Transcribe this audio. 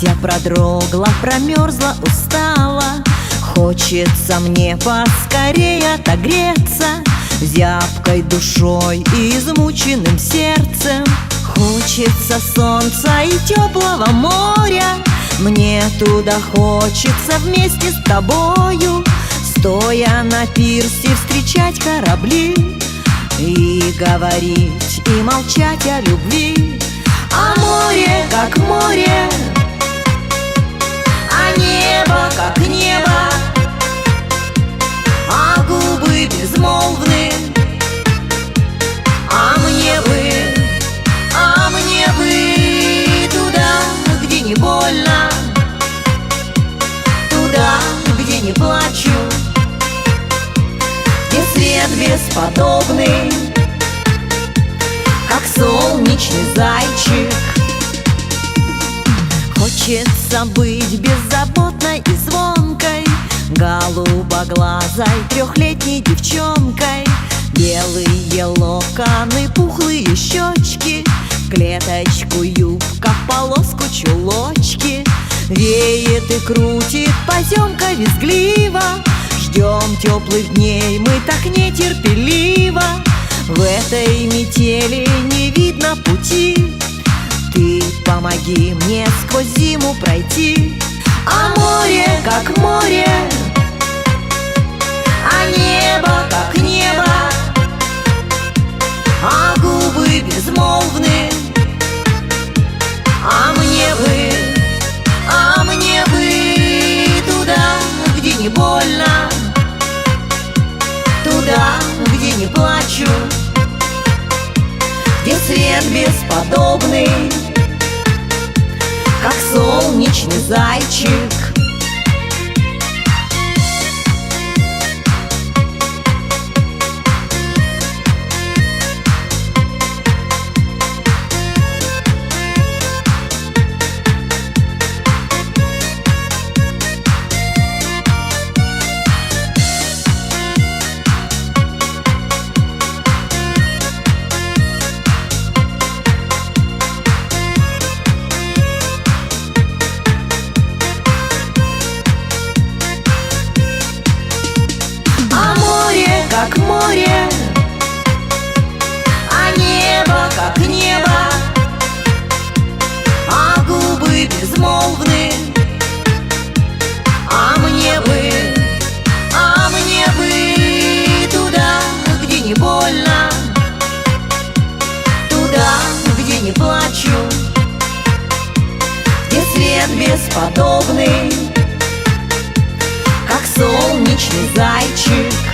Вся продрогла, промерзла, устала. Хочется мне поскорее отогреться зябкой душой и измученным сердцем. Хочется солнца и теплого моря. Мне туда хочется вместе с тобою, стоя на пирсе, встречать корабли и говорить, и молчать о любви. А море, как море, а небо, как небо, а губы безмолвны. А мне бы туда, где не больно, туда, где не плачу, где свет бесподобный, как солнечный зайчик. Хочется быть беззаботной и звонкой, голубоглазой трехлетней девчонкой. Белые локоны, пухлые щечки, клеточку юбка, в полоску чулочки. Веет и крутит поземка визгливо. Ждем теплых дней мы так нетерпеливо. В этой метели не видно пути. Ты помоги мне сквозь зиму пройти. А море, как море, а небо, как небо, а губы безмолвны. А мне бы туда, где не больно, туда, где не плачу, где свет бесподобный, как солнечный зайчик. Как море, а небо, как небо, а губы безмолвны. А мне бы туда, где не больно, туда, где не плачу, где свет бесподобный, как солнечный зайчик.